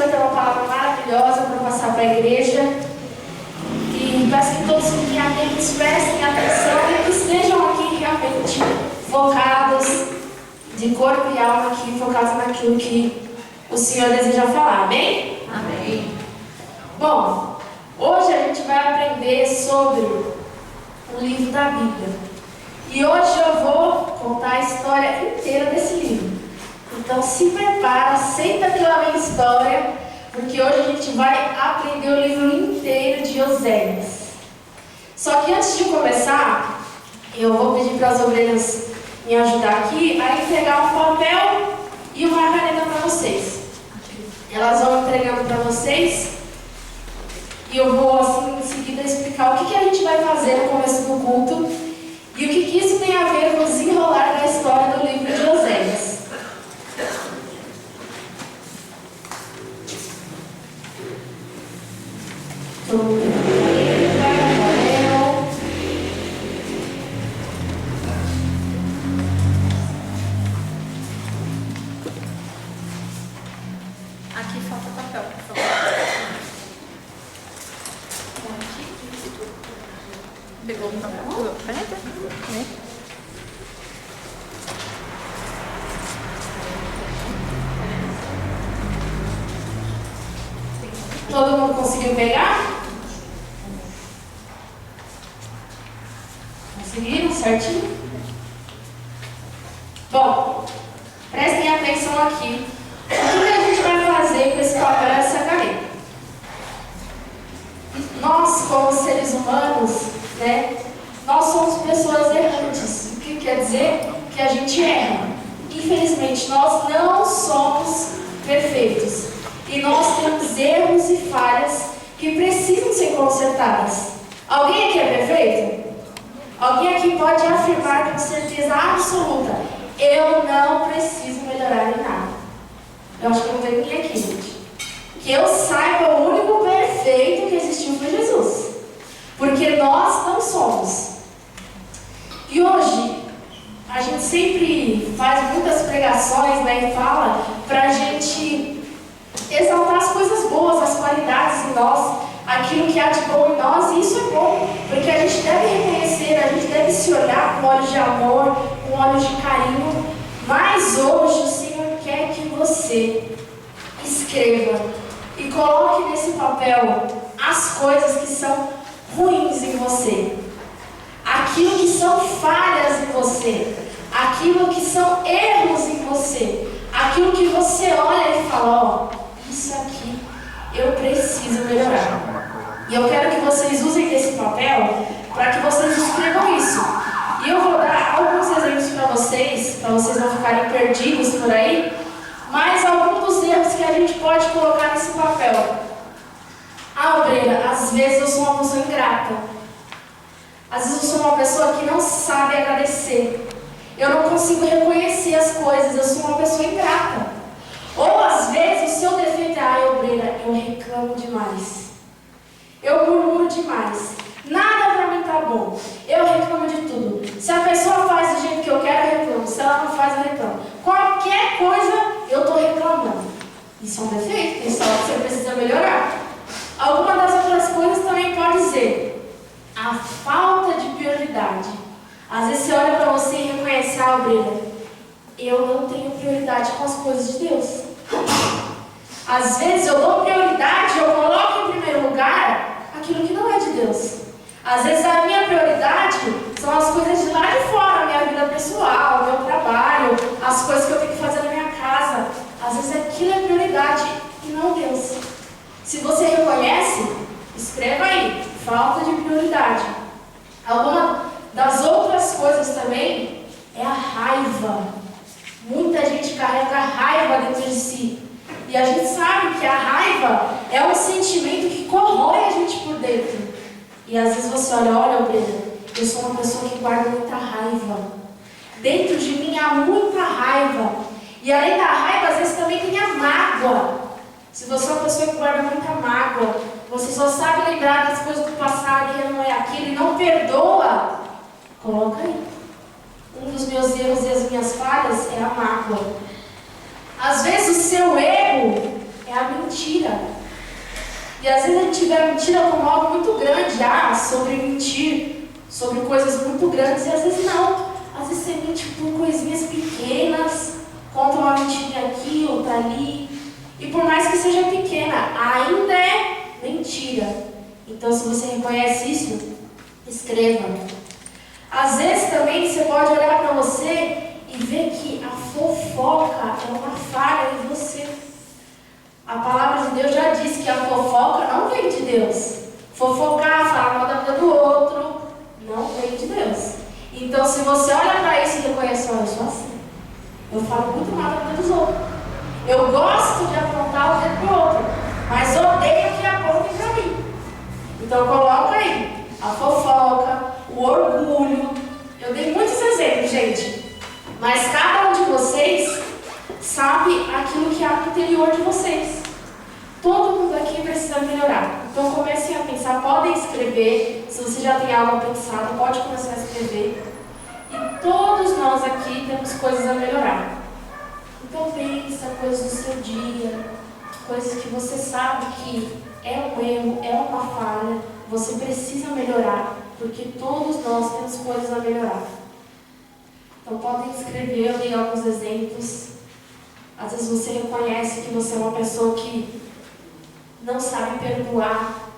vai ter uma palavra maravilhosa para passar para a igreja. E peço que todos fiquem atentos, prestem atenção e que estejam aqui realmente focados, de corpo e alma aqui, focados naquilo que o Senhor deseja falar. Amém? Amém. Bom, hoje a gente vai aprender sobre o livro da Bíblia. E hoje eu vou contar a história inteira desse livro. Então se prepara, aceita pela minha história, porque hoje a gente vai aprender o livro inteiro de Oséias. Só que antes de começar, eu vou pedir para as obreiras me ajudar aqui a entregar um papel e uma caneta para vocês. Elas vão entregando para vocês e eu vou assim em seguida explicar o que a gente vai fazer no começo do culto e o que isso tem a ver com o desenrolar da história do livro de Oséias. Aqui falta papel, por favor. Pegou o papel? Caneta? Todo mundo conseguiu pegar? Conseguiram certinho? Bom, prestem atenção aqui. O que a gente vai fazer com esse papel e essa caneta? Nós, como seres humanos, nós somos pessoas errantes. O que quer dizer? Que a gente erra. Infelizmente, nós não somos perfeitos. E nós temos erros e falhas que precisam ser consertadas. Alguém aqui é perfeito? Alguém aqui pode afirmar com certeza absoluta: eu não preciso melhorar em nada. Eu acho que não tem ninguém aqui, gente. Que eu saiba, o único perfeito que existiu foi Jesus. Porque nós não somos. E hoje, a gente sempre faz muitas pregações, e fala pra gente exaltar as coisas boas, as qualidades em nós, aquilo que há de bom em nós, e isso é bom, porque a gente deve reconhecer, a gente deve se olhar com olhos de amor, com olhos de carinho, mas hoje o Senhor quer que você escreva e coloque nesse papel as coisas que são ruins em você, aquilo que são falhas em você, aquilo que são erros em você, aquilo que você olha e fala: isso aqui eu preciso melhorar. E eu quero que vocês usem esse papel para que vocês escrevam isso. E eu vou dar alguns exemplos para vocês não ficarem perdidos por aí, mas alguns dos erros que a gente pode colocar nesse papel. Obreira, às vezes eu sou uma pessoa ingrata. Às vezes eu sou uma pessoa que não sabe agradecer. Eu não consigo reconhecer as coisas, eu sou uma pessoa ingrata. Ou às vezes o seu defeito é: obreira, eu reclamo demais. Eu murmuro demais. Nada pra mim tá bom. Eu reclamo de tudo. Se a pessoa faz do jeito que eu quero, eu reclamo. Se ela não faz, eu reclamo. Qualquer coisa, eu tô reclamando. Isso é um defeito, isso é algo que você precisa melhorar. Alguma das outras coisas também pode ser a falta de prioridade. Às vezes você olha pra você e reconhece: obreira, eu não tenho prioridade com as coisas de Deus. Às vezes eu dou prioridade, eu coloco em primeiro lugar aquilo que não é de Deus. Às vezes a minha prioridade são as coisas de lá de fora, a minha vida pessoal, o meu trabalho, as coisas que eu tenho que fazer na minha casa. Às vezes aquilo é prioridade e não Deus. Se você reconhece, escreva aí: falta de prioridade. Alguma das outras coisas também é a raiva. Muita gente carrega raiva dentro de si. E a gente sabe que a raiva é um sentimento que corrói a gente por dentro. E às vezes você olha, obreira, eu sou uma pessoa que guarda muita raiva. Dentro de mim há muita raiva. E além da raiva, às vezes também tem a mágoa. Se você é uma pessoa que guarda muita mágoa, você só sabe lembrar das coisas do passado e não é aquilo, e não perdoa, coloca aí. Um dos meus erros e as minhas falhas é a mágoa. Às vezes o seu erro é a mentira. mentira. E às vezes a gente vê a mentira como algo muito grande, sobre mentir, sobre coisas muito grandes, e às vezes não. Às vezes você mente por coisinhas pequenas, conta uma mentira aqui, outra ali, e por mais que seja pequena, ainda é mentira. Então, se você reconhece isso, escreva. Às vezes também você pode olhar para você e ver que a fofoca é uma falha em você. A palavra de Deus já disse que a fofoca não vem de Deus. Fofocar, falar mal da vida do outro, não vem de Deus. Então, se você olha para isso e reconhece, olha, eu sou assim. Eu falo muito mal da vida dos outros. Eu gosto de apontar o dedo para o outro, mas odeio que apontem para mim. Então, coloca aí a fofoca, o orgulho. Eu dei muitos exemplos, gente. Mas cada um de vocês sabe aquilo que há no interior de vocês. Todo mundo aqui precisa melhorar. Então comecem a pensar, podem escrever. Se você já tem algo pensado, pode começar a escrever. E todos nós aqui temos coisas a melhorar. Então pensa coisas do seu dia, coisas que você sabe que é um erro, é uma falha, você precisa melhorar, porque todos nós temos coisas a melhorar. Então podem escrever, eu dei alguns exemplos. Às vezes você reconhece que você é uma pessoa que não sabe perdoar,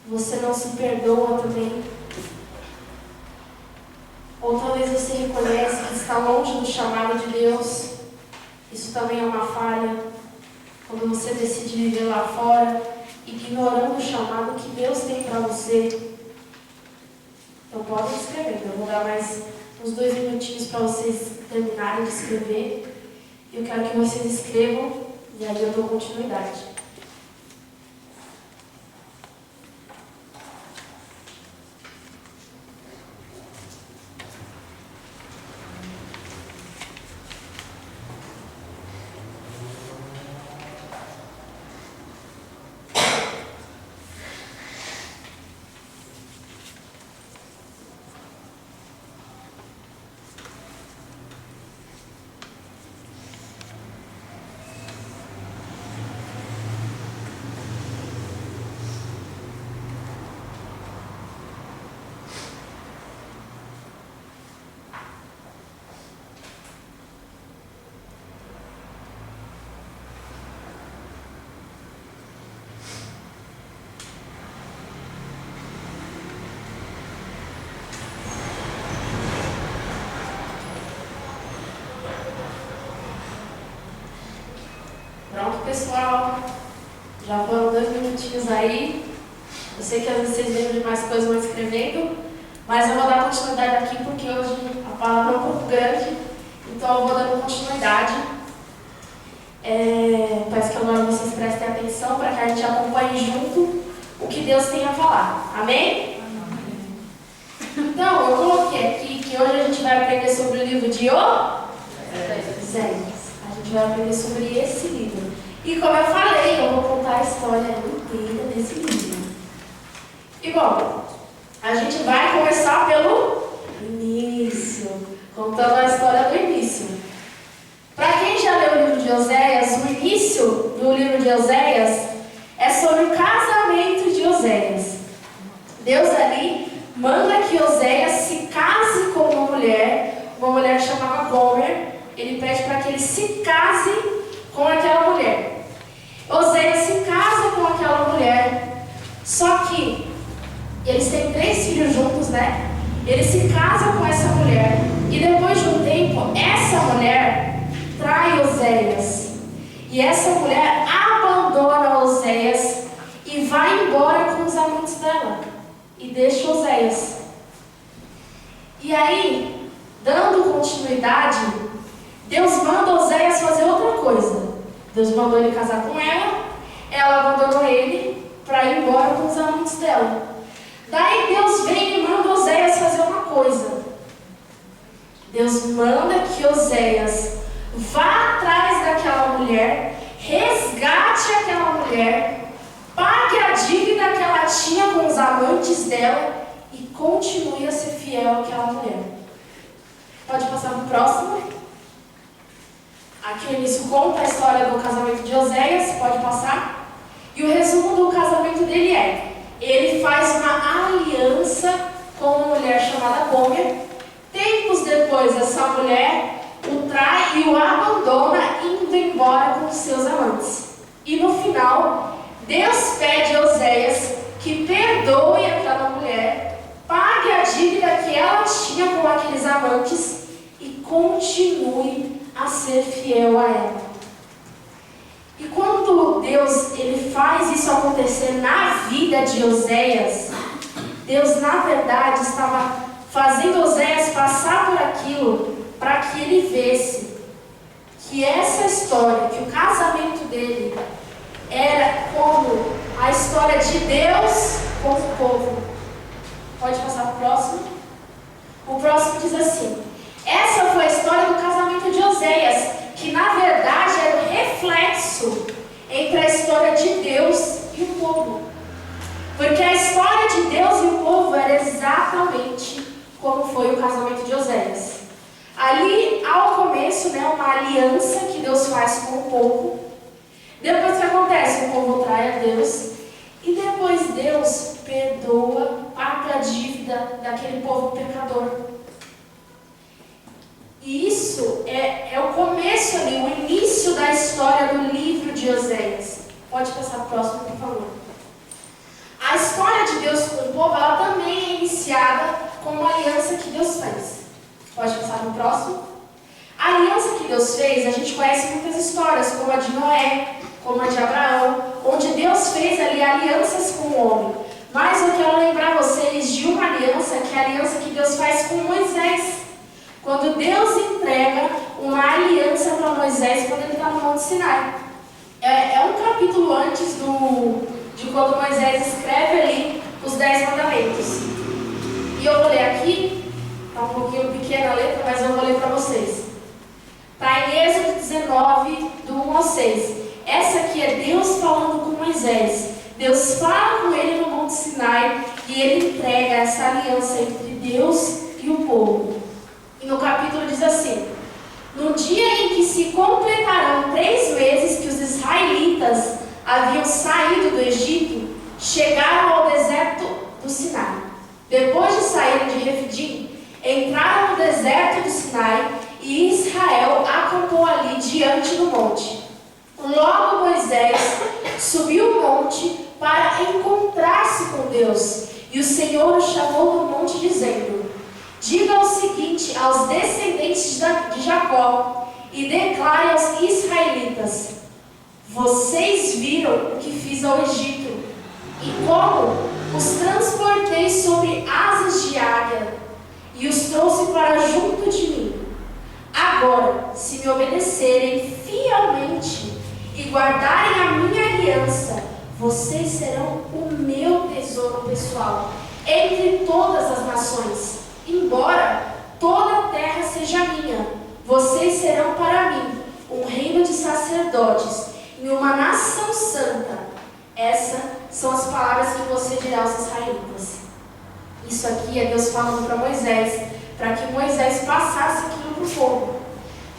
você não se perdoa também. Ou talvez você reconhece que está longe do chamado de Deus. Isso também é uma falha. Quando você decide viver lá fora, ignorando o chamado que Deus tem para você. Então podem escrever. Eu vou dar mais uns 2 minutinhos para vocês terminarem de escrever. Eu quero que vocês escrevam e aí eu dou continuidade. Pronto, pessoal. Já foram 2 minutinhos aí. Eu sei que às vezes vocês lembram de mais coisas, vão escrevendo, mas eu vou dar continuidade aqui porque hoje a palavra é um pouco grande, então eu vou dando continuidade. Peço que agora vocês prestem atenção para que a gente acompanhe junto o que Deus tem a falar. Amém? Então, eu coloquei aqui que hoje a gente vai aprender sobre o livro de Oséias. A gente vai aprender sobre esse livro. E como eu falei, eu vou contar a história inteira desse livro. E bom, a gente vai começar pelo início, contando a história do início. Para quem já leu o livro de Oséias, o início do livro de Oséias é sobre o casamento de Oséias. Deus ali manda que Oséias se case com uma mulher que chamava Gomer. Ele pede para que ele se case com aquela mulher. Oséias se casa com aquela mulher, só que eles têm 3 filhos juntos, né? Ele se casa com essa mulher e depois de um tempo, essa mulher trai Oséias. E essa mulher abandona Oséias e vai embora com os amantes dela e deixa Oséias. E aí, dando continuidade, Deus manda Oséias fazer outra coisa. Deus mandou ele casar com ela abandonou ele para ir embora com os amantes dela. Daí Deus vem e manda Oséias fazer uma coisa. Deus manda que Oséias vá atrás daquela mulher, resgate aquela mulher, pague a dívida que ela tinha com os amantes dela e continue a ser fiel àquela mulher. Pode passar para o próximo. Aqui o início conta a história do casamento de Oséias, pode passar. E o resumo do casamento dele é: ele faz uma aliança com uma mulher chamada Gomer. Tempos depois, essa mulher o trai e o abandona, indo embora com seus amantes. E no final, Deus pede a Oséias que perdoe aquela mulher, pague a dívida que ela tinha com aqueles amantes e continue a ser fiel a ela. E quando Deus ele faz isso acontecer na vida de Oséias, Deus na verdade estava fazendo Oséias passar por aquilo para que ele visse que essa história, que o casamento dele era como a história de Deus com o povo. Pode passar para o próximo? O próximo diz assim: essa foi a história do casamento de Oséias, que na verdade era o reflexo entre a história de Deus e o povo. Porque a história de Deus e o povo era exatamente como foi o casamento de Oséias. Ali, ao começo, uma aliança que Deus faz com o povo. Depois o que acontece? O povo trai a Deus. E depois Deus perdoa, paga a dívida daquele povo pecador. E isso é o começo ali, o início da história do livro de Oséias. Pode passar para o próximo, por favor. A história de Deus com o povo, ela também é iniciada com uma aliança que Deus fez. Pode passar para o próximo. A aliança que Deus fez, a gente conhece muitas histórias, como a de Noé, como a de Abraão, onde Deus fez ali alianças com o homem. Mas eu quero lembrar vocês de uma aliança, que é a aliança que Deus faz com Moisés. Quando Deus entrega uma aliança para Moisés quando ele está no Monte Sinai. É um capítulo antes de quando Moisés escreve ali os 10 mandamentos. E eu vou ler aqui, está um pouquinho pequena a letra, mas eu vou ler para vocês. Está em Êxodo 19, do 1 ao 6. Essa aqui é Deus falando com Moisés. Deus fala com ele no Monte Sinai e ele entrega essa aliança entre Deus e o povo. E no capítulo diz assim: no dia em que se completarão 3 meses que os israelitas haviam saído do Egito, chegaram ao deserto do Sinai. Depois de saírem de Refidim, entraram no deserto do Sinai e Israel acampou ali diante do monte. Logo Moisés subiu o monte para encontrar-se com Deus, e o Senhor o chamou do monte dizendo: diga o seguinte aos descendentes de Jacó e declare aos israelitas: vocês viram o que fiz ao Egito e como os transportei sobre asas de águia e os trouxe para junto de mim. Agora, se me obedecerem fielmente e guardarem a minha aliança, vocês serão o meu tesouro pessoal entre todas as nações. Embora toda a terra seja minha, vocês serão para mim um reino de sacerdotes e uma nação santa. Essas são as palavras que você dirá aos israelitas. Isso aqui é Deus falando para Moisés, para que Moisés passasse aquilo para o povo.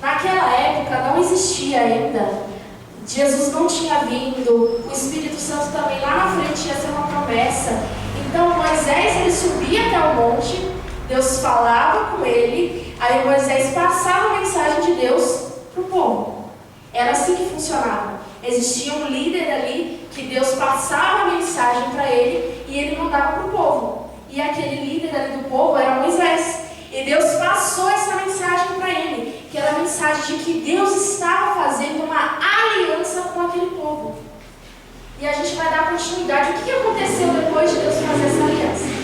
Naquela época não existia ainda, Jesus não tinha vindo, o Espírito Santo também lá na frente ia ser uma promessa. Então Moisés ele subia até o monte, Deus falava com ele, aí Moisés passava a mensagem de Deus para o povo. Era assim que funcionava. Existia um líder ali que Deus passava a mensagem para ele e ele mandava para o povo. E aquele líder ali do povo era Moisés. E Deus passou essa mensagem para ele, que era a mensagem de que Deus estava fazendo uma aliança com aquele povo. E a gente vai dar continuidade. O que aconteceu depois de Deus fazer essa aliança?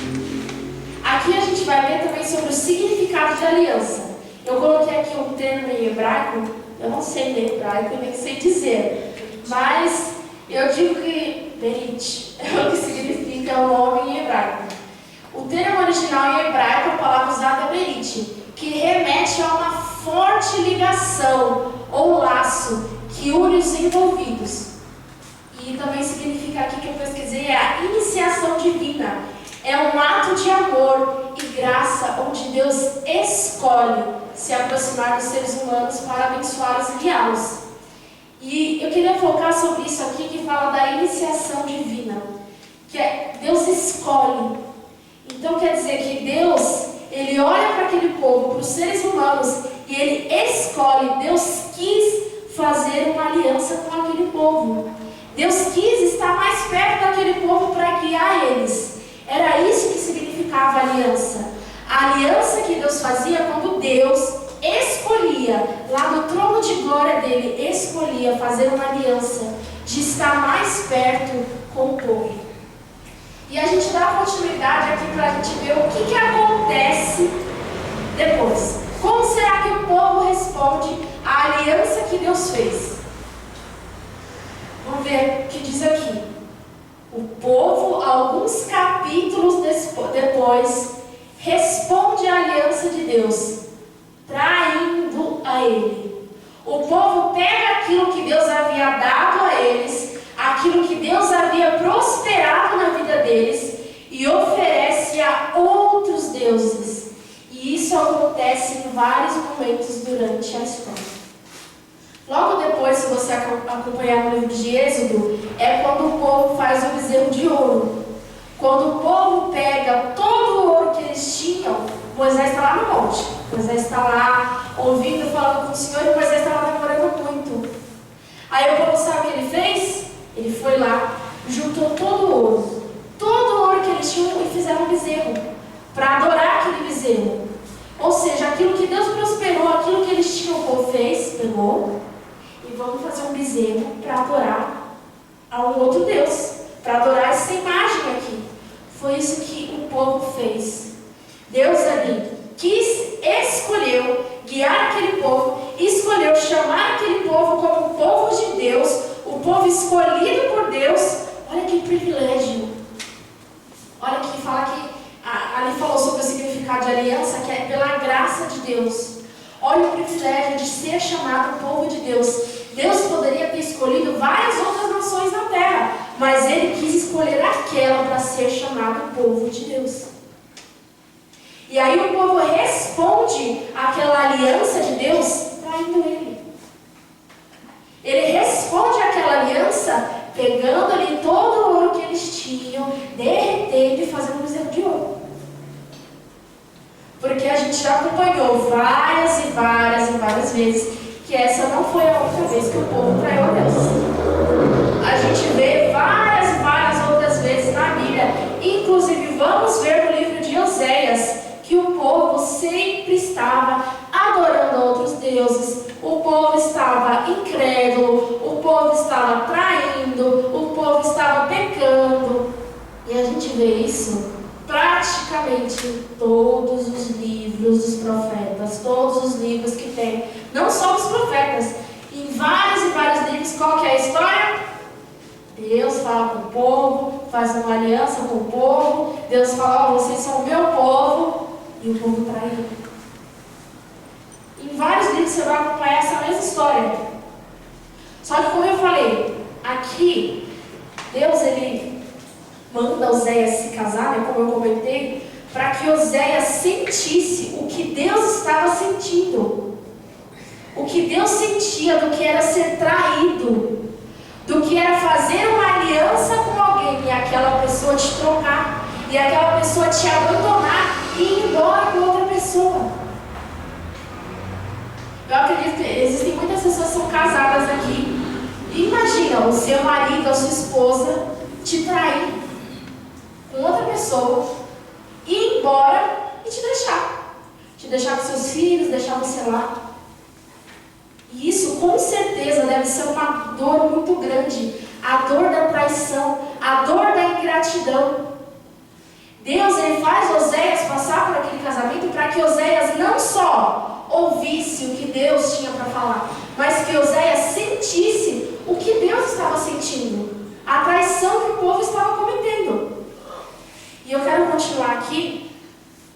Aqui a gente vai ver também sobre o significado de aliança. Eu coloquei aqui um termo em hebraico, eu não sei ler hebraico e nem sei dizer, mas eu digo que berit é o que significa o nome em hebraico. O termo original em hebraico, a palavra usada é berit, que remete a uma forte ligação ou laço que une os envolvidos. E também significa aqui que eu pesquisei é a iniciação divina. É um ato de amor e graça onde Deus escolhe se aproximar dos seres humanos para abençoá-los e guiá-los. E eu queria focar sobre isso aqui, que fala da iniciação escolhe. Então quer dizer que Deus, Ele olha para aquele povo, para os seres humanos, e Ele escolhe. Deus quis fazer uma aliança com aquele povo. Deus quis estar mais perto daquele povo para guiar eles. Era isso que significava aliança. A aliança que Deus fazia quando Deus escolhia, lá no trono de glória dele, escolhia fazer uma aliança de estar mais perto com o povo. E a gente dá continuidade aqui para a gente ver o que acontece depois. Como será que o povo responde à aliança que Deus fez? Vamos ver o que diz aqui. O povo, alguns capítulos depois, responde à aliança de Deus, traindo a Ele. O povo pega aquilo que Deus havia dado a eles, aquilo que Deus havia prosperado na vida deles, e oferece a outros deuses. E isso acontece em vários momentos durante a história. Logo depois, se você acompanhar no livro de Êxodo, é quando o povo faz o bezerro de ouro. Quando o povo pega todo o ouro que eles tinham, Moisés está lá no monte. Moisés está lá ouvindo, falando com o Senhor, e Moisés estava demorando muito. Aí o povo sabe o que ele fez? Ele foi lá, juntou todo o ouro que eles tinham, e fizeram um bezerro, para adorar aquele bezerro. Ou seja, aquilo que Deus prosperou, aquilo que eles tinham, o povo fez, pegou, e vamos fazer um bezerro para adorar a um outro Deus, para adorar essa imagem aqui. Foi isso que o povo fez. Deus ali escolheu guiar aquele povo, escolheu chamar aquele povo como o povo de Deus, o povo escolhido por Deus. Olha que privilégio. Olha que fala que ali falou sobre o significado de aliança, que é pela graça de Deus. Olha o privilégio de ser chamado povo de Deus. Deus poderia ter escolhido várias outras nações na terra, mas Ele quis escolher aquela para ser chamado povo de Deus. E aí o povo responde àquela aliança de Deus traindo Ele. Ele responde àquela aliança pegando ali todo o ouro que eles tinham, derretendo e fazendo um bezerro de ouro. Porque a gente já acompanhou várias e várias vezes que essa não foi a única vez que o povo traiu a Deus. A gente vê várias e várias outras vezes na Bíblia. Inclusive, vamos ver no livro de Oséias que o povo sempre estava adorando outros deuses. O povo estava incrédulo, o povo estava traindo, o povo estava pecando. E a gente vê isso praticamente em todos os livros dos profetas, todos os livros que tem, não só dos profetas, em vários e vários livros. Qual que é a história? Deus fala com o povo, faz uma aliança com o povo, Deus fala, vocês são o meu povo, e o povo trai ele. Em vários livros você vai acompanhar essa mesma história. Só que, como eu falei, aqui, Deus, Ele manda Oséias se casar, né, como eu comentei, para que Oséias sentisse o que Deus estava sentindo. O que Deus sentia do que era ser traído, do que era fazer uma aliança com alguém e aquela pessoa te trocar, e aquela pessoa te abandonar e ir embora com outra pessoa. Eu acredito que existem muitas pessoas que são casadas aqui. Imagina o seu marido, a sua esposa te trair com outra pessoa, ir embora e te deixar. Te deixar com seus filhos, deixar você lá. E isso com certeza deve ser uma dor muito grande. A dor da traição, a dor da ingratidão. Deus, Ele faz Oséias passar por aquele casamento para que Oséias não só ouvisse o que Deus tinha para falar, mas que Oséias sentisse o que Deus estava sentindo, a traição que o povo estava cometendo. E eu quero continuar aqui,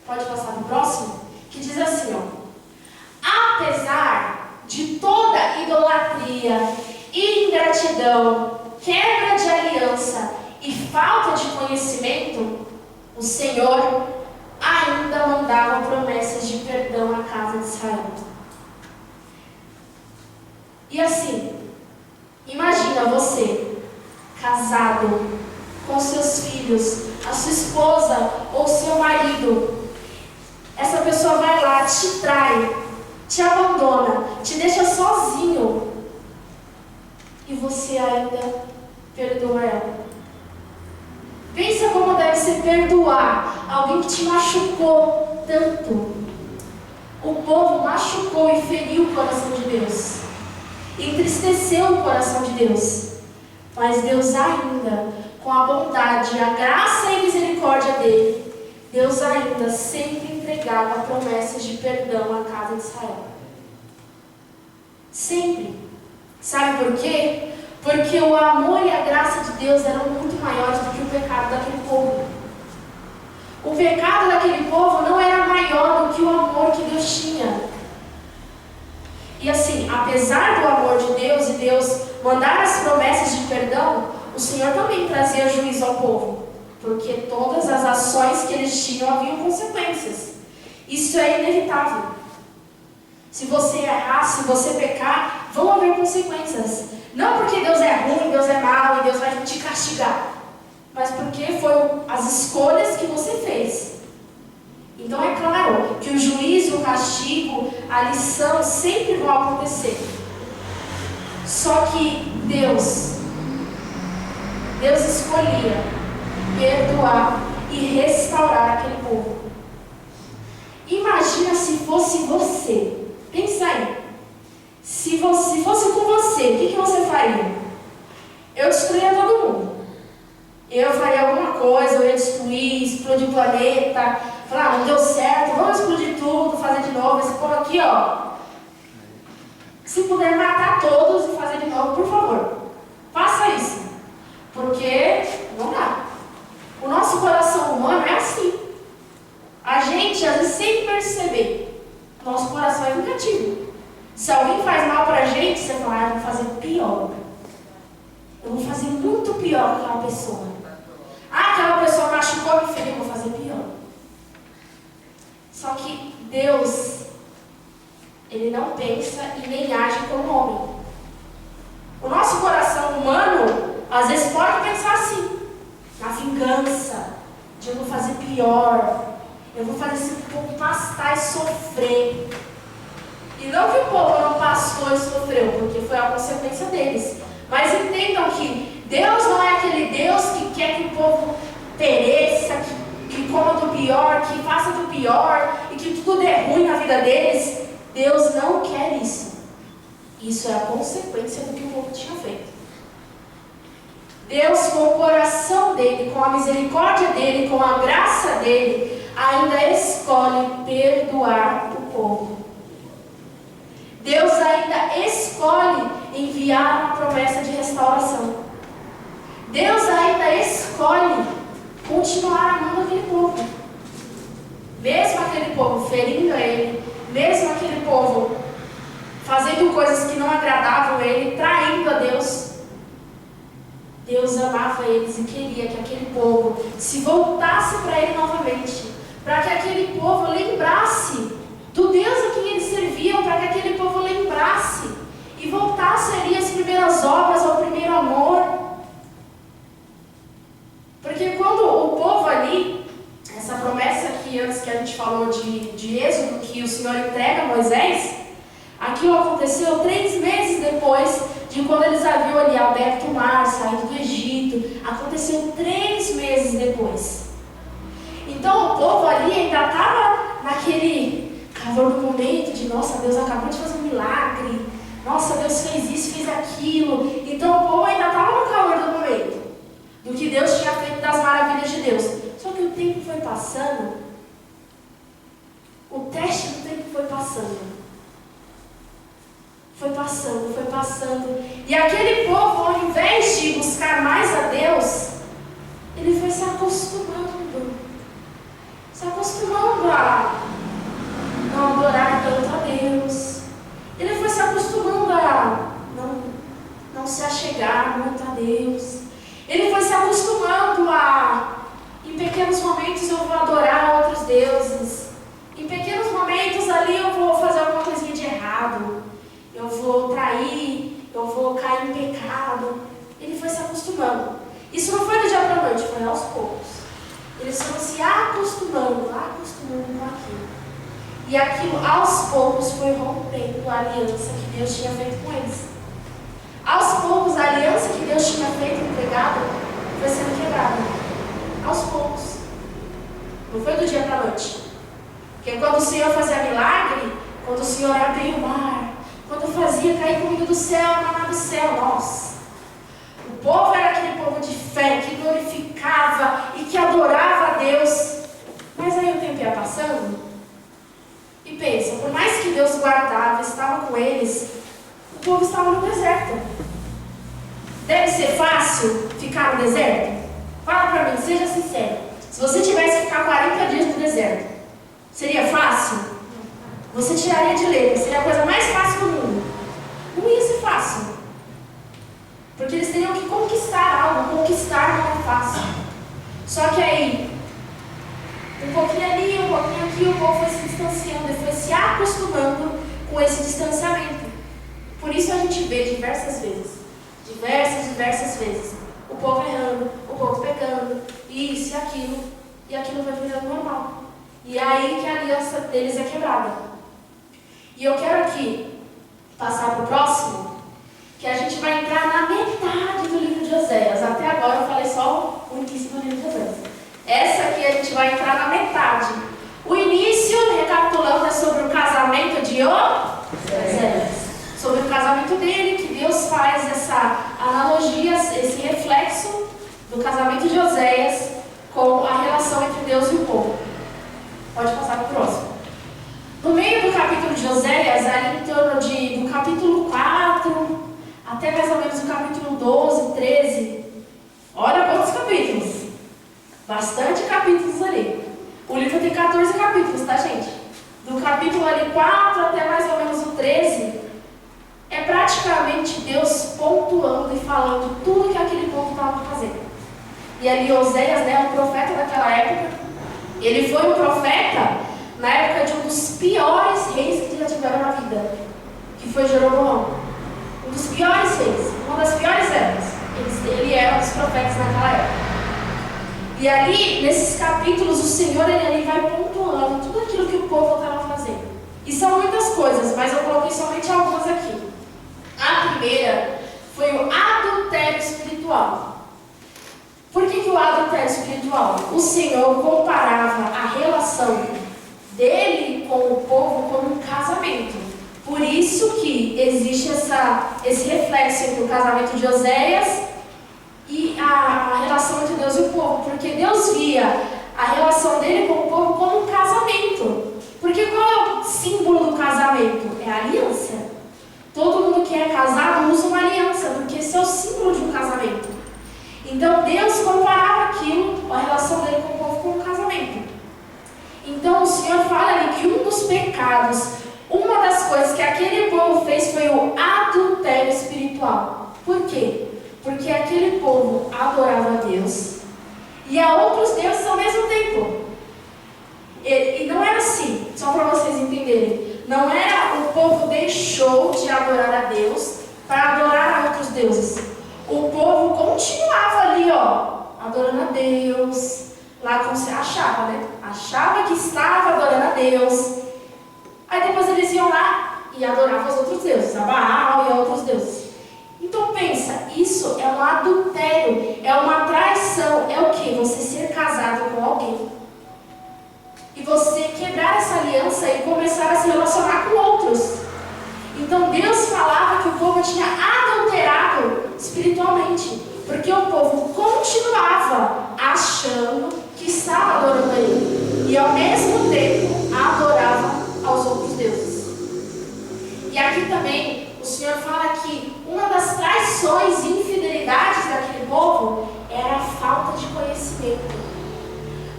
pode passar no próximo, que diz assim, ó: apesar de toda idolatria, ingratidão, quebra de aliança e falta de conhecimento, o Senhor ainda mandava promessas de perdão à casa de Israel. E assim, imagina você, casado, com seus filhos, a sua esposa ou seu marido, essa pessoa vai lá, te trai, te abandona, te deixa sozinho e você ainda perdoa ela. Pensa como deve ser perdoar alguém que te machucou tanto. O povo machucou e feriu o coração de Deus, entristeceu o coração de Deus, mas Deus ainda, com a bondade, a graça e a misericórdia dele, Deus ainda sempre entregava promessas de perdão à casa de Israel. Sempre. Sabe por quê? Porque o amor e a graça de Deus eram muito maiores do que o pecado daquele povo. O pecado daquele povo não era maior do que o amor que Deus tinha. E assim, apesar do amor de Deus e Deus mandar as promessas de perdão, o Senhor também trazia juízo ao povo, porque todas as ações que eles tinham haviam consequências. Isso é inevitável. Se você errar, se você pecar, vão haver consequências. Não porque Deus é ruim, Deus é mau e Deus vai te castigar, mas porque foram as escolhas que você fez. Então é claro que o juízo, o castigo, a lição sempre vão acontecer. Só que Deus escolhia perdoar e restaurar aquele povo. Imagina se fosse você. Pensa aí. Se fosse com você, o que você faria? Eu destruía todo mundo. Eu faria alguma coisa, eu ia destruir, explodir o planeta. Falar, não deu certo, vamos explodir tudo, fazer de novo. Esse povo aqui, ó. Se puder matar todos e fazer de novo, por favor, faça isso. Porque não dá. O nosso coração humano é assim. A gente, às vezes, sem perceber, nosso coração é vingativo. Se alguém faz mal pra gente, você fala, eu vou fazer pior. Eu vou fazer muito pior que aquela pessoa. Aquela pessoa machucou, me feriu, eu vou fazer pior. Só que Deus, Ele não pensa e nem age como homem. O nosso coração humano, às vezes, pode pensar assim, na vingança, de eu vou fazer pior, eu vou fazer esse povo pastar e sofrer. E não que o povo não pastou e sofreu, porque foi a consequência deles. Mas entendam que Deus não é aquele Deus que quer que o povo pereça, que coma do pior, que faça do pior e que tudo é ruim na vida deles. Deus não quer isso. Isso é a consequência do que o povo tinha feito. Deus, com o coração dele, com a misericórdia dele, com a graça dele, ainda escolhe perdoar o povo. Deus ainda escolhe enviar uma promessa de restauração. Deus ainda escolhe continuar amando aquele povo. Mesmo aquele povo ferindo ele, mesmo aquele povo fazendo coisas que não agradavam a ele, traindo a Deus, Deus amava eles e queria que aquele povo se voltasse para ele novamente, para que aquele povo lembrasse do Deus a quem eles serviam, para que aquele povo lembrasse e voltasse ali às primeiras obras, ao primeiro amor. Porque quando o povo ali, essa promessa aqui antes que a gente falou de Êxodo, que o Senhor entrega a Moisés, aquilo aconteceu 3 meses depois de quando eles haviam ali aberto o mar, saído do Egito. Aconteceu 3 meses depois. Então o povo ali ainda estava naquele calor do momento de, nossa, Deus acabou de fazer um milagre, nossa, Deus fez isso, fez aquilo. Então o povo ainda estava no calor do momento, do que Deus tinha feito, das maravilhas de Deus. Só que o tempo foi passando, o teste do tempo foi passando. Foi passando. E aquele povo, ao invés de buscar mais a Deus, ele foi se acostumando a não adorar tanto a Deus. Ele foi se acostumando a não se achegar muito a Deus. Ele foi se acostumando a, em pequenos momentos eu vou adorar outros deuses. Em pequenos momentos ali eu vou fazer alguma coisinha de errado. Eu vou trair, eu vou cair em pecado. Ele foi se acostumando. Isso não foi do dia para a noite, foi aos poucos. Eles foram se acostumando com aquilo. E aquilo, aos poucos, foi rompendo a aliança que Deus tinha feito com eles. Aos poucos, a aliança que Deus tinha feito com o pecado foi sendo quebrada. Aos poucos. Não foi do dia para a noite. Porque quando o Senhor fazia milagre, quando o Senhor abria o mar, quando fazia cair comida do céu, maná do céu, nossa. O povo era aquele povo de fé, que glorificava e que adorava a Deus. Mas aí o tempo ia passando. E pensa, por mais que Deus guardava, estava com eles, o povo estava no deserto. Deve ser fácil ficar no deserto? Fala para mim, seja sincero. Se você tivesse que ficar 40 dias no deserto, seria fácil? Você tiraria de letra, seria a coisa mais fácil do mundo. Não ia ser fácil. Porque eles teriam que conquistar algo. Conquistar não é fácil. Só que aí, um pouquinho ali, um pouquinho aqui, o povo foi se distanciando e foi se acostumando com esse distanciamento. Por isso a gente vê diversas vezes, diversas vezes, o povo errando, o povo pecando, isso e aquilo vai virando normal. E é aí que a aliança deles é quebrada. E eu quero aqui passar para o próximo, que a gente vai entrar na metade do livro de Oséias. Até agora eu falei só o início do livro de Oséias. Essa aqui a gente vai entrar na metade. O início, recapitulando, é sobre o casamento de Oséias. Sobre o casamento dele, que Deus faz essa analogia, esse reflexo do casamento de Oséias com a relação entre Deus e o povo. Pode passar para o próximo. No meio do capítulo de Oséias, ali em torno do capítulo 4, até mais ou menos o capítulo 12, 13. Olha quantos capítulos. Bastante capítulos ali. O livro tem 14 capítulos, tá, gente? Do capítulo ali 4 até mais ou menos o 13, é praticamente Deus pontuando e falando tudo que aquele povo estava fazendo. E ali Oséias, o profeta daquela época, ele foi um profeta na época de um dos piores reis que já tiveram na vida, que foi Jeroboão. Um dos piores reis, uma das piores épocas. Ele era um dos profetas naquela época. E ali, nesses capítulos, o Senhor ele vai pontuando tudo aquilo que o povo estava fazendo. E são muitas coisas, mas eu coloquei somente algumas aqui. A primeira foi o adultério espiritual. Por que o adultério espiritual? O Senhor comparava a relação dele com o povo como um casamento. Por isso que existe esse reflexo entre o casamento de Oséias e a relação entre Deus e o povo. Porque Deus via a relação dele com o povo como um casamento. Porque qual é o símbolo do casamento? É a aliança. Todo mundo que é casado usa uma aliança, porque esse é o símbolo de um casamento. Então Deus comparava aquilo, a relação dele com o povo, com um casamento. Então o Senhor fala ali que um dos pecados, uma das coisas que aquele povo fez foi o adultério espiritual. Por quê? Porque aquele povo adorava a Deus e a outros deuses ao mesmo tempo. E não era assim, só para vocês entenderem. Não era o povo deixou de adorar a Deus para adorar a outros deuses. O povo continuava ali, adorando a Deus. Lá como se achava, Achava que estava adorando a Deus. Aí depois eles iam lá e adoravam os outros deuses, a Baal e a outros deuses. Então pensa, isso é um adultério, é uma traição. É o quê? Você ser casado com alguém e você quebrar essa aliança e começar a se relacionar com outros. Então Deus falava que o povo tinha adulterado espiritualmente, porque o povo continuava achando que estava adorando a Ele e ao mesmo tempo adorava aos outros deuses. E aqui também o Senhor fala que uma das traições e infidelidades daquele povo era a falta de conhecimento.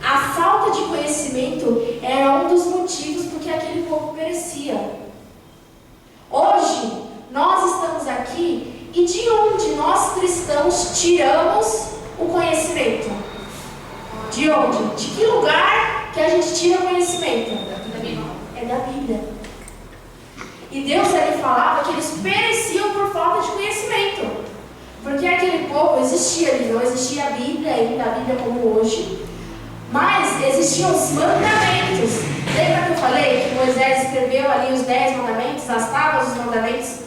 A falta de conhecimento era um dos motivos por que aquele povo perecia. Hoje, nós estamos aqui e de onde nós cristãos tiramos o conhecimento? De onde? De que lugar que a gente tira o conhecimento? É da Bíblia. E Deus ele falava que eles pereciam por falta de conhecimento. Porque aquele povo existia ali, não existia a Bíblia ainda, a Bíblia como hoje, mas existiam os mandamentos. Lembra que eu falei que Moisés escreveu ali os 10 mandamentos, as tábuas dos mandamentos?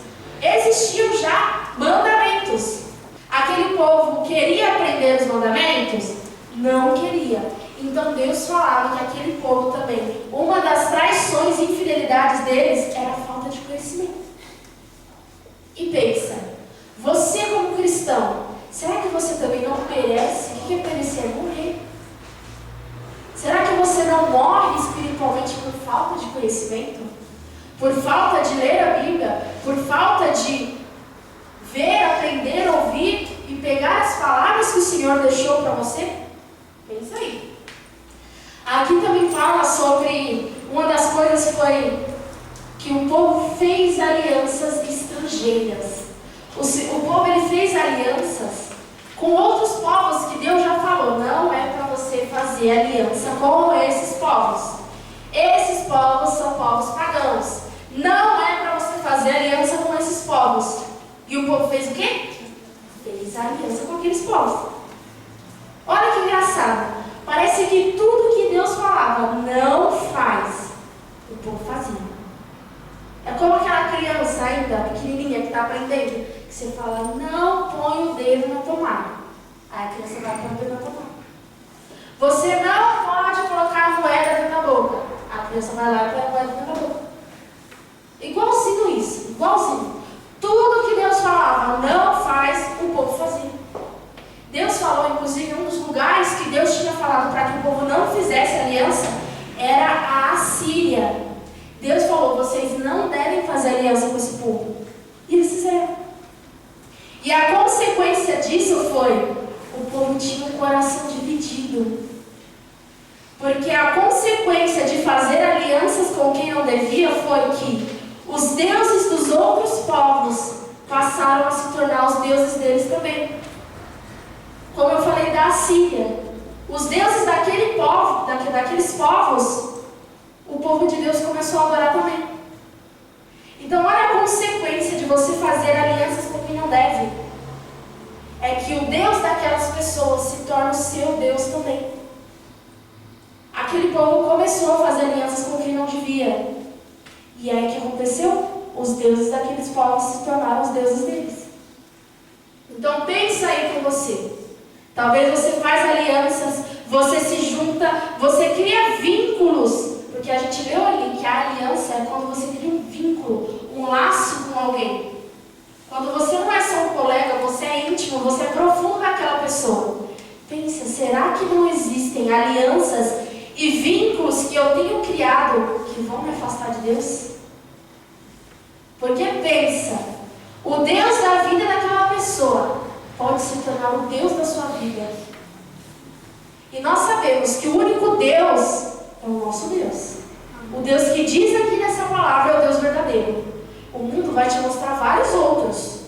Existiam já mandamentos. Aquele povo queria aprender os mandamentos? Não queria. Então Deus falava que aquele povo também, uma das traições e infidelidades deles era a falta de conhecimento. E pensa, você como cristão, será que você também não perece? O que é perecer? Morrer. Será que você não morre espiritualmente por falta de conhecimento? Por falta de ler a Bíblia? Por falta de ver, aprender, ouvir e pegar as palavras que o Senhor deixou para você? Pensa aí. Aqui também fala sobre uma das coisas foi que o povo fez alianças estrangeiras. O povo ele fez alianças com outros povos que Deus já falou, não é para você fazer aliança com esses povos. Esses povos são povos pagãos. Não é para você fazer aliança com esses povos. E o povo fez o quê? Fez aliança com aqueles povos. Olha que engraçado. Parece que tudo que Deus falava não faz, o povo fazia. É como aquela criança ainda pequenininha que está aprendendo, que você fala, não põe o dedo na tomada. Aí a criança vai pôr o dedo na tomada. Você não pode colocar a moeda dentro da boca. A criança vai lá e põe a moeda dentro da boca. Igualzinho isso, igualzinho. Tudo que Deus falava não faz, o povo fazia. Deus falou, inclusive, um dos lugares que Deus tinha falado para que o povo não fizesse aliança era a Assíria. Deus falou, vocês não devem fazer aliança com esse povo. E eles fizeram. E a consequência disso foi, o povo tinha um coração dividido. Porque a consequência de fazer alianças com quem não devia foi que os deuses dos outros povos passaram a se tornar os deuses deles também. Como eu falei da Assíria, os deuses daquele povo, daqueles povos, o povo de Deus começou a adorar também. Então olha a consequência de você fazer alianças com quem não deve. É que o Deus daquelas pessoas se torna o seu Deus também. Aquele povo começou a fazer alianças com quem não devia. E aí o que aconteceu? Os deuses daqueles povos se tornaram os deuses deles. Então pensa aí com você. Talvez você faz alianças, você se junta, você cria vínculos. Porque a gente leu ali que a aliança é quando você cria um vínculo, um laço com alguém. Quando você não é só um colega, você é íntimo, você é profundo naquela pessoa. Pensa, será que não existem alianças e vínculos que eu tenho criado que vão me afastar de Deus? Porque pensa, o Deus da vida daquela pessoa pode se tornar o Deus da sua vida. E nós sabemos que o único Deus é o nosso Deus. O Deus que diz aqui nessa palavra é o Deus verdadeiro. O mundo vai te mostrar vários outros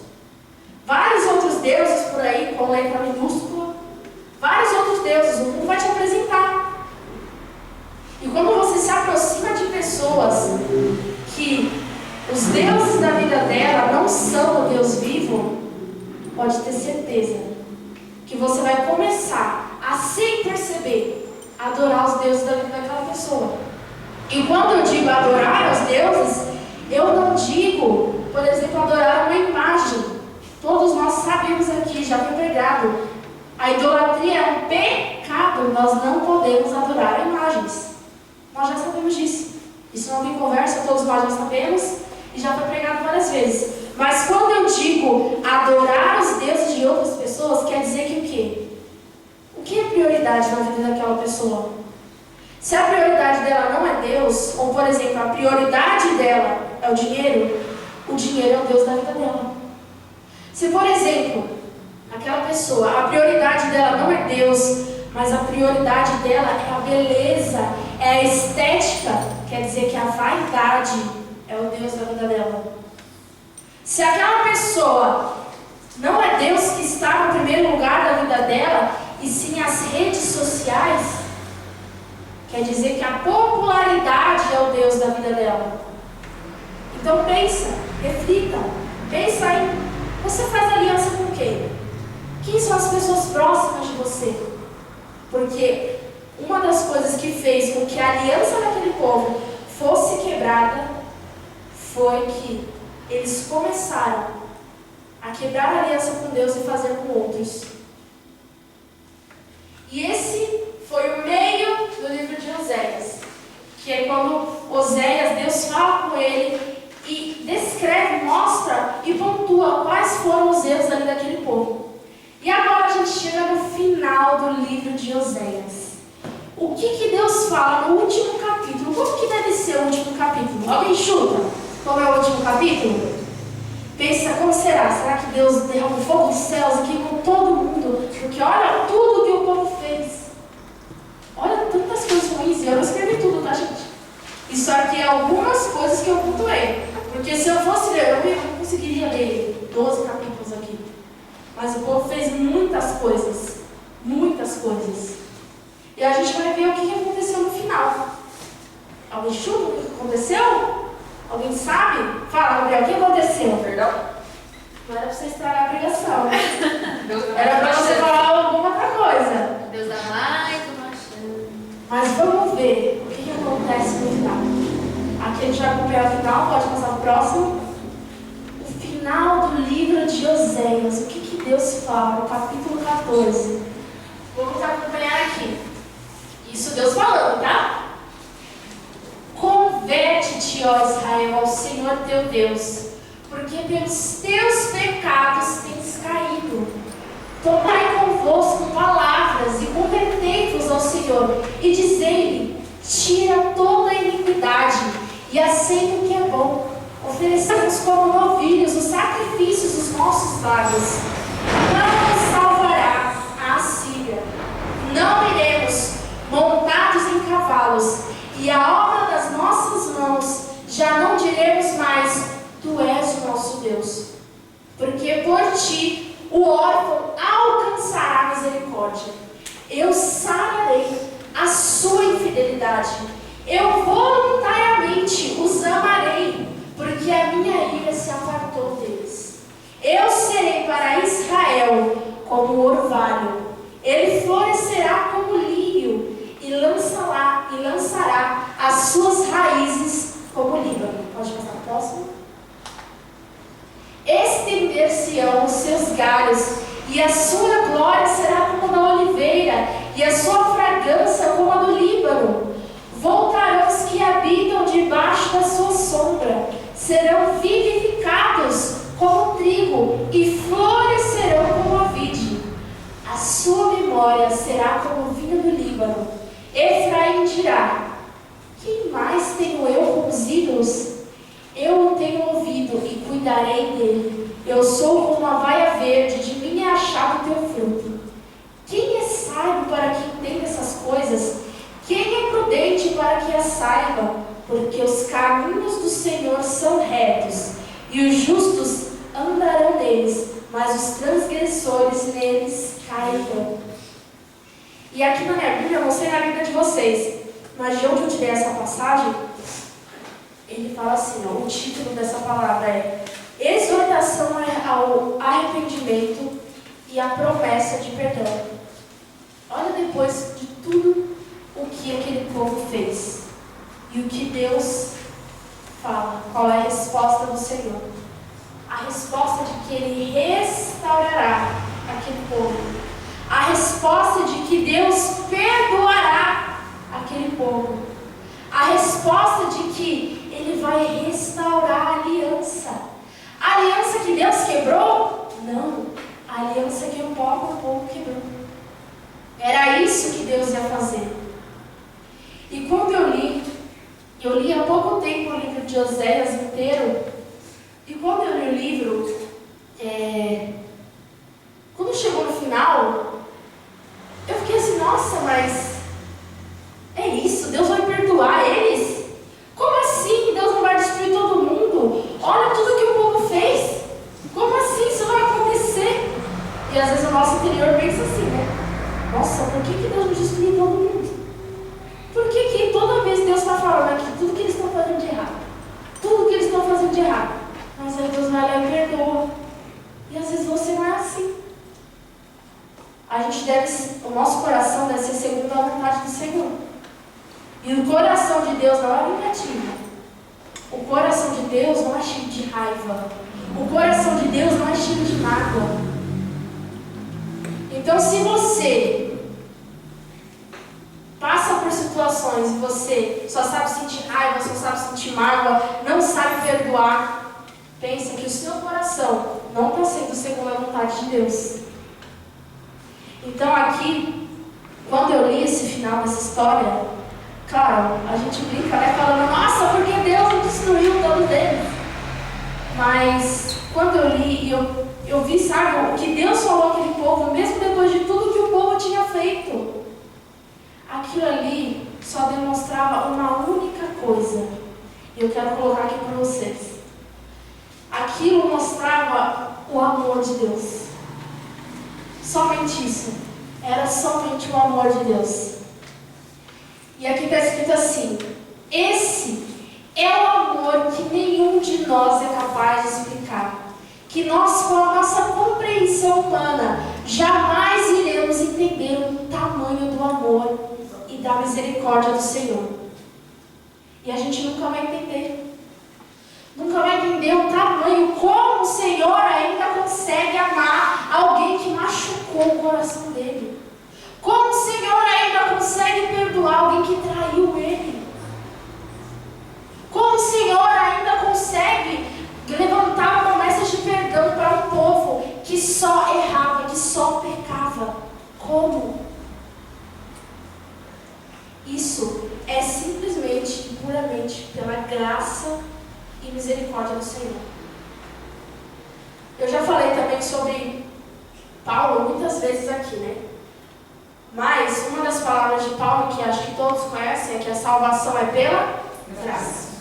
deuses por aí, com letra minúscula. Vários outros deuses, o mundo vai te apresentar. E quando você se aproxima de pessoas que os deuses da vida dela não são o Deus vivo, pode ter certeza que você vai começar a, sem perceber, adorar os deuses da vida daquela pessoa. E quando eu digo adorar os deuses, eu não digo, por exemplo, adorar uma imagem. Todos nós sabemos aqui, já foi pregado, a idolatria é um pecado, nós não podemos adorar imagens. Nós já sabemos disso. Isso não tem conversa, todos nós já sabemos e já foi pregado várias vezes. Mas quando eu digo adorar os deuses de outras pessoas, quer dizer que o quê? O que é prioridade na vida daquela pessoa? Se a prioridade dela não é Deus, ou por exemplo, a prioridade dela é o dinheiro é o Deus da vida dela. Se por exemplo, aquela pessoa, a prioridade dela não é Deus, mas a prioridade dela é a beleza, é a estética, quer dizer que a vaidade é o Deus da vida dela. Se aquela pessoa não é Deus que está no primeiro lugar da vida dela, e sim as redes sociais, quer dizer que a popularidade é o Deus da vida dela. Então pensa, reflita, pensa aí, você faz aliança com quem? Quem são as pessoas próximas de você? Porque uma das coisas que fez com que a aliança daquele povo fosse quebrada foi que eles começaram a quebrar a aliança com Deus e fazer com outros. E esse foi o meio do livro de Oséias, que é quando Oséias, Deus fala com ele e descreve, mostra e pontua quais foram os erros ali daquele povo. E agora a gente chega no final do livro de Oséias. O que Deus fala no último capítulo? Como que deve ser o último capítulo? Alguém chuta? Qual é o último capítulo? Pensa, como será? Será que Deus derrama fogo dos céus e queimou todo mundo? Porque olha tudo que o povo fez. Olha tantas coisas ruins. E eu não escrevi tudo, tá, gente? Isso aqui é algumas coisas que eu pontuei. Porque se eu fosse ler, eu não conseguiria ler 12 capítulos aqui. Mas o povo fez muitas coisas. Muitas coisas. E a gente vai ver o que aconteceu no final. Alguém chuta o que aconteceu? Alguém sabe? Fala, Gabriel, o que aconteceu? Perdão? Não era pra você estragar a pregação. Era pra você falar alguma outra coisa. Deus dá mais uma chance. Mas vamos ver o que acontece no final. Aqui a gente vai acompanhar o final, pode passar o próximo. O final do livro de Oséias. O que Deus fala no capítulo 14. Vamos acompanhar aqui. Isso Deus falando, tá? Converte-te, ó Israel, ao Senhor teu Deus, porque pelos teus pecados tens caído. Tomai convosco palavras e convertei-vos ao Senhor, e dizei-lhe: tira toda a iniquidade e aceita o que é bom. Oferecemos como novilhos os sacrifícios dos nossos lábios. Não nos salvará a Assíria. Não iremos montados em cavalos, e a obra das nossas mãos já não diremos mais: tu és o nosso Deus. Porque por ti o órfão alcançará misericórdia. Eu sararei a sua infidelidade. Eu voluntariamente os amarei, porque a minha ira se apartou deles. Eu serei para Israel como orvalho. Ele florescerá como lírio e lançará as suas raízes como Líbano. Pode passar para o próximo? Estender-se-ão os seus galhos, e a sua glória será como a da oliveira, e a sua fragrância como a do Líbano. Voltarão os que habitam debaixo da sua sombra, serão vivificados como trigo, e florescerão como a vide. A sua memória será como o vinho do Líbano. Efraim dirá: quem mais tenho eu com os ídolos? Eu o tenho ouvido e cuidarei dele. Eu sou como a vaia verde, de mim é achado o teu fruto. Quem é sábio para que entenda essas coisas? Quem é prudente para que as saiba? Porque os caminhos do Senhor são retos, e os justos andarão neles, mas os transgressores neles cairão. E aqui na minha Bíblia, eu não sei na Bíblia de vocês, mas de onde eu tirei essa passagem, ele fala assim, ó, o título dessa palavra é Exortação ao arrependimento e a promessa de perdão. Olha, depois de tudo o que aquele povo fez e o que Deus fala, qual é a resposta do Senhor? A resposta de que Ele restaurará aquele povo. A resposta de que Deus perdoará aquele povo. A resposta de que Ele vai restaurar a aliança. A aliança que Deus quebrou? Não. A aliança que o próprio povo quebrou. Era isso que Deus ia fazer. E quando eu li há pouco tempo o livro de Oséias inteiro, e quando eu li o livro, quando chegou no final, eu fiquei assim, nossa, mas é isso? Deus vai perdoar eles? Como assim? Deus não vai destruir todo mundo? Olha tudo que o povo fez. Como assim isso vai acontecer? E às vezes o nosso interior pensa assim, né? Nossa, por que Deus não destruiu todo mundo? Por que toda vez Deus está falando aqui tudo que eles estão fazendo de errado? Tudo que eles estão fazendo de errado. Mas aí Deus vai lá e perdoa. E às vezes você não é assim. o nosso coração deve ser segundo a vontade do Senhor. E o coração de Deus não é vingativo. O coração de Deus não é cheio de raiva. O coração de Deus não é cheio de mágoa. Então, se você passa por situações e você só sabe sentir raiva, só sabe sentir mágoa, não sabe perdoar, pensa que o seu coração não está sendo segundo a vontade de Deus. Então aqui, quando eu li esse final dessa história, claro, a gente brinca, né, falando, nossa, porque Deus não destruiu todos eles. Mas quando eu li, eu vi, sabe, o que Deus falou àquele povo, mesmo depois de tudo que o povo tinha feito. Aquilo ali só demonstrava uma única coisa. E eu quero colocar aqui para vocês. Aquilo mostrava o amor de Deus. Somente isso. Era somente o amor de Deus. E aqui está escrito assim: esse é o amor que nenhum de nós é capaz de explicar. Que nós, com a nossa compreensão humana, jamais iremos entender o tamanho do amor e da misericórdia do Senhor. E a gente nunca vai entender. Nunca vai entender o tamanho, como o Senhor ainda consegue amar alguém que machucou o coração dele. Como o Senhor ainda consegue perdoar alguém que traiu ele. Como o Senhor ainda consegue levantar promessas de perdão para um povo que só errava, que só pecava. Como? Isso é simplesmente e puramente pela graça e misericórdia do Senhor. Eu já falei também sobre Paulo muitas vezes aqui, né? Mas uma das palavras de Paulo que acho que todos conhecem é que a salvação é pela graça.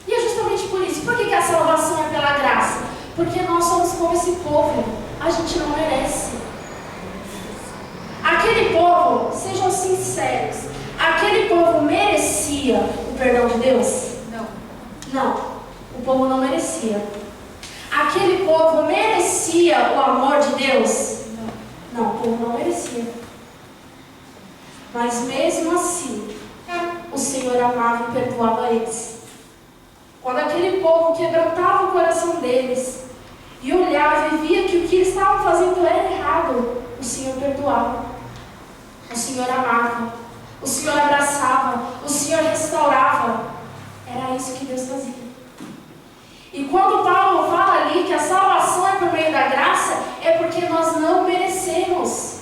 E é justamente por isso. Por que a salvação é pela graça? Porque nós somos como esse povo. A gente não merece. Aquele povo, sejam sinceros, aquele povo merecia o perdão de Deus? Não, o povo não merecia. Aquele povo merecia o amor de Deus? Não, o povo não merecia. Mas mesmo assim, o Senhor amava e perdoava eles. Quando aquele povo quebrantava o coração deles e olhava e via que o que eles estavam fazendo era errado, o Senhor perdoava, o Senhor amava, o Senhor abraçava, o Senhor restaurava. Era isso que Deus fazia. E quando Paulo fala ali que a salvação é por meio da graça, é porque nós não merecemos.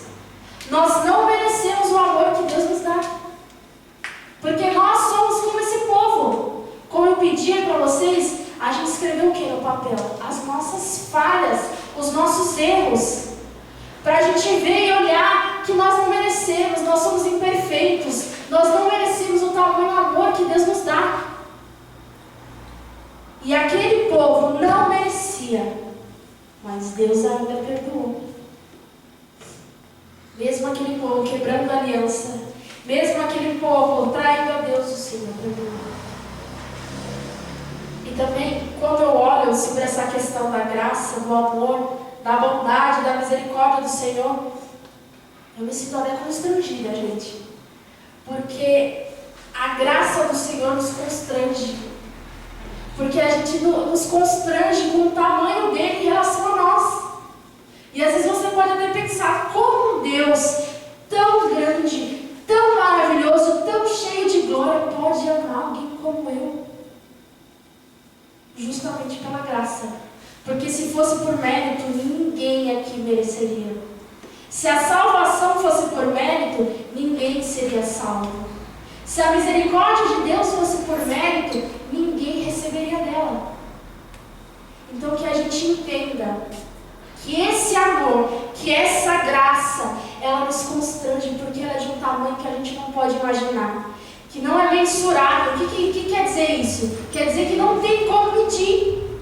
Nós não merecemos o amor que Deus nos dá. Porque nós somos como esse povo. Como eu pedia para vocês, a gente escreveu o que no papel? As nossas falhas, os nossos erros. Para a gente ver e olhar que nós não merecemos, nós somos imperfeitos. Nós não merecemos o tamanho do amor que Deus nos dá. E aquele povo não merecia, mas Deus ainda perdoou. Mesmo aquele povo quebrando a aliança, mesmo aquele povo traindo a Deus, o Senhor perdoou. E também, quando eu olho sobre essa questão da graça, do amor, da bondade, da misericórdia do Senhor, eu me sinto até constrangida, gente. Porque a graça do Senhor nos constrange. Porque a gente nos constrange com o tamanho dele em relação a nós. E às vezes você pode até pensar, como um Deus tão grande, tão maravilhoso, tão cheio de glória, pode amar alguém como eu? Justamente pela graça. Porque se fosse por mérito, ninguém aqui mereceria. Se a salvação fosse por mérito, ninguém seria salvo. Se a misericórdia de Deus fosse por mérito, ninguém receberia dela. Então que a gente entenda que esse amor, que essa graça, ela nos constrange porque ela é de um tamanho que a gente não pode imaginar. Que não é mensurável. O que quer dizer isso? Quer dizer que não tem como medir.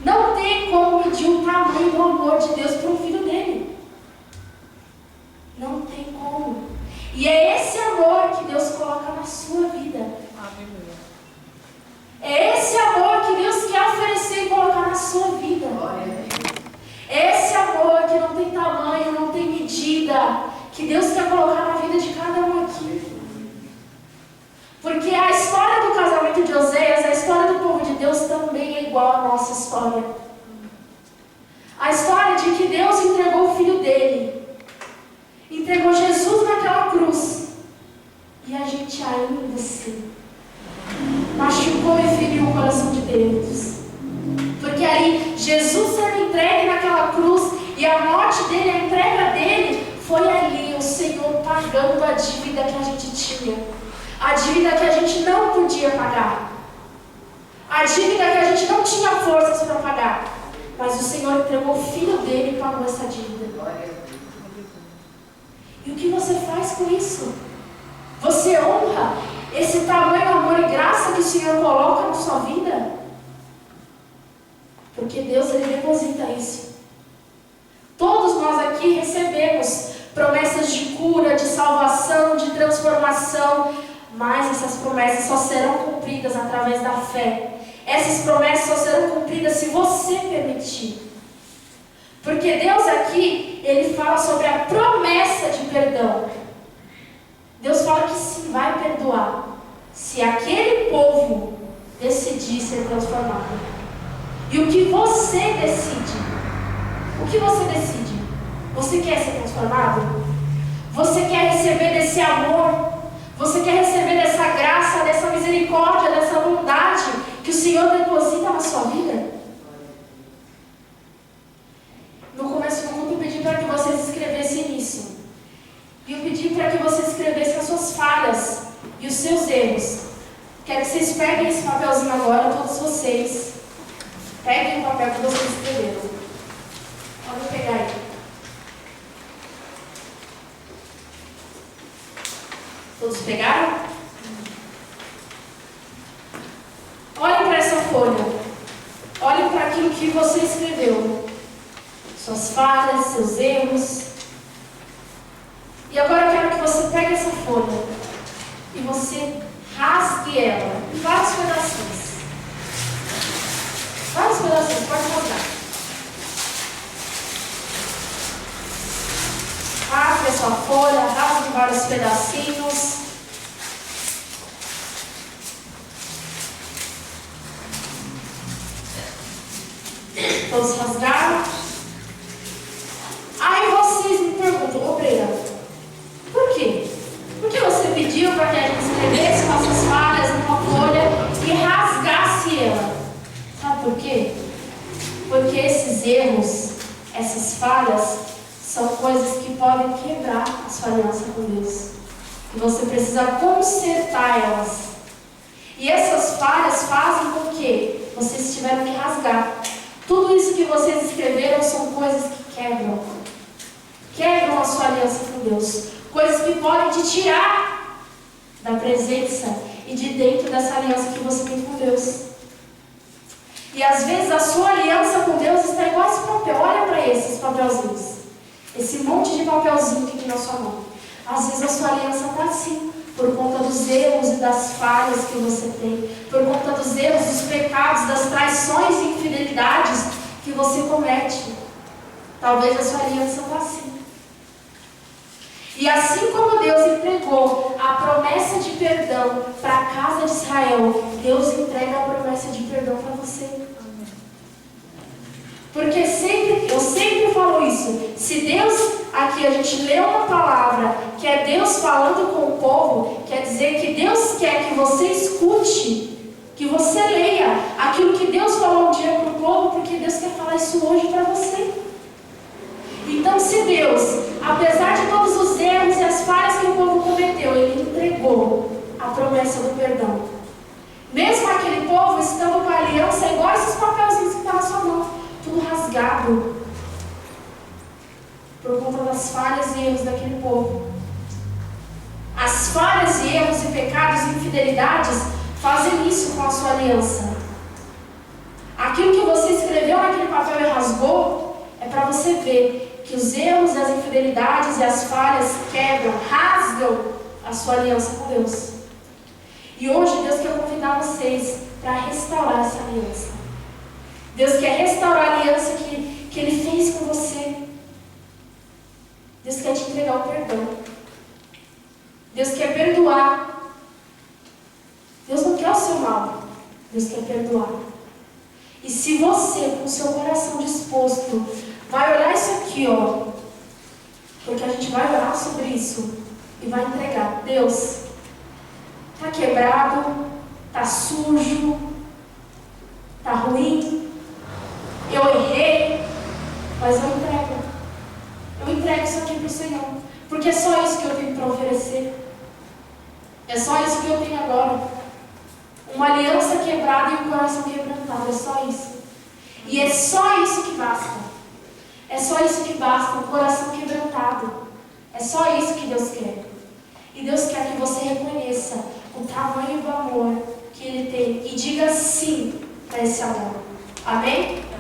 Não tem como medir o tamanho do amor de Deus para o filho dele. Não tem como. E é esse amor que Deus coloca na sua vida. Aleluia. É esse amor que Deus quer oferecer e colocar na sua vida. É esse amor que não tem tamanho, não tem medida. vida que Deus quer colocar na vida de cada um aqui. Porque a história do casamento de Oséias, a história do povo de Deus também é igual à nossa história. A história de que Deus entregou o filho dele, entregou Jesus naquela cruz, e a gente ainda assim machucou e feriu o coração de Deus. Porque ali, Jesus sendo entregue naquela cruz, e a morte dele, a entrega dele, foi ali o Senhor pagando a dívida que a gente tinha. A dívida que a gente não podia pagar. A dívida que a gente não tinha forças para pagar. Mas o Senhor entregou o filho dele e pagou essa dívida. E o que você faz com isso? Você honra esse tamanho amor e graça que o Senhor coloca na sua vida? Porque Deus, Ele deposita isso. Todos nós aqui recebemos promessas de cura, de salvação, de transformação, mas essas promessas só serão cumpridas através da fé. Essas promessas só serão cumpridas se você permitir. Porque Deus aqui, Ele fala sobre a promessa de perdão. Deus fala que sim, vai perdoar, se aquele povo decidir ser transformado. E o que você decide? O que você decide? Você quer ser transformado? Você quer receber desse amor? Você quer receber dessa graça, dessa misericórdia, dessa bondade que o Senhor deposita na sua vida? No começo do culto eu pedi para que vocês escrevessem isso. E eu pedi para que vocês escrevessem as suas falhas e os seus erros. Quero que vocês peguem esse papelzinho agora, todos vocês. Peguem o papel que vocês escreveram. Pode pegar aí. Todos pegaram? Olhem para essa folha. Olhem para aquilo que você escreveu. Suas falhas, seus erros. E agora eu quero que você pegue essa folha e você rasgue ela em vários pedacinhos. Vários pedacinhos, pode rasgar. Rasgue a sua folha, rasgue em vários pedacinhos. Todos rasgaram? Aí vocês me perguntam, obreira, por quê? Por que você pediu para que a gente escrevesse nossas falhas numa folha e rasgasse ela? Sabe por quê? Porque esses erros, essas falhas, são coisas que podem quebrar a sua aliança com Deus. E você precisa consertar elas. E essas falhas fazem com que vocês tiveram que rasgar. Tudo isso que vocês escreveram são coisas que quebram. Quebram a sua aliança com Deus. Coisas que podem te tirar da presença e de dentro dessa aliança que você tem com Deus. E às vezes a sua aliança com Deus está igual a esse papel. Olha para esses papelzinhos. Esse monte de papelzinho que tem na sua mão. Às vezes a sua aliança está assim, por conta dos erros e das falhas que você tem, por conta dos erros, dos pecados, das traições e infidelidades que você comete. Talvez a sua aliança está assim. E assim como Deus entregou a promessa de perdão para a casa de Israel, Deus entrega a promessa de perdão para você. Porque eu sempre falo isso. Se Deus, aqui a gente lê uma palavra que é Deus falando com o povo, quer dizer que Deus quer que você escute, que você leia aquilo que Deus falou um dia para o povo, porque Deus quer falar isso hoje para você. Então, se Deus, apesar de todos os erros e as falhas que o povo cometeu, Ele entregou a promessa do perdão. Mesmo aquele povo estando com a aliança igual a esses papelzinhos que estão na sua mão, tudo rasgado, por conta das falhas e erros daquele povo. As falhas e erros e pecados e infidelidades fazem isso com a sua aliança. Aquilo que você escreveu naquele papel e rasgou, é para você ver que os erros, as infidelidades e as falhas quebram, rasgam a sua aliança com Deus. E hoje Deus quer convidar vocês para restaurar essa aliança. Deus quer restaurar a aliança que Ele fez com você. Deus quer te entregar o perdão. Deus quer perdoar. Deus não quer o seu mal. Deus quer perdoar. E se você, com o seu coração disposto, vai olhar isso aqui, ó, porque a gente vai orar sobre isso e vai entregar. Deus, tá quebrado, tá sujo, tá ruim, eu errei, mas eu entrego. Eu entrego isso aqui para o Senhor, porque é só isso que eu tenho para oferecer. É só isso que eu tenho agora. Uma aliança quebrada e um coração quebrantado, é só isso. E é só isso que basta. É só isso que basta, um coração quebrantado. É só isso que Deus quer. E Deus quer que você reconheça o tamanho do amor que Ele tem e diga sim para esse amor. Amém?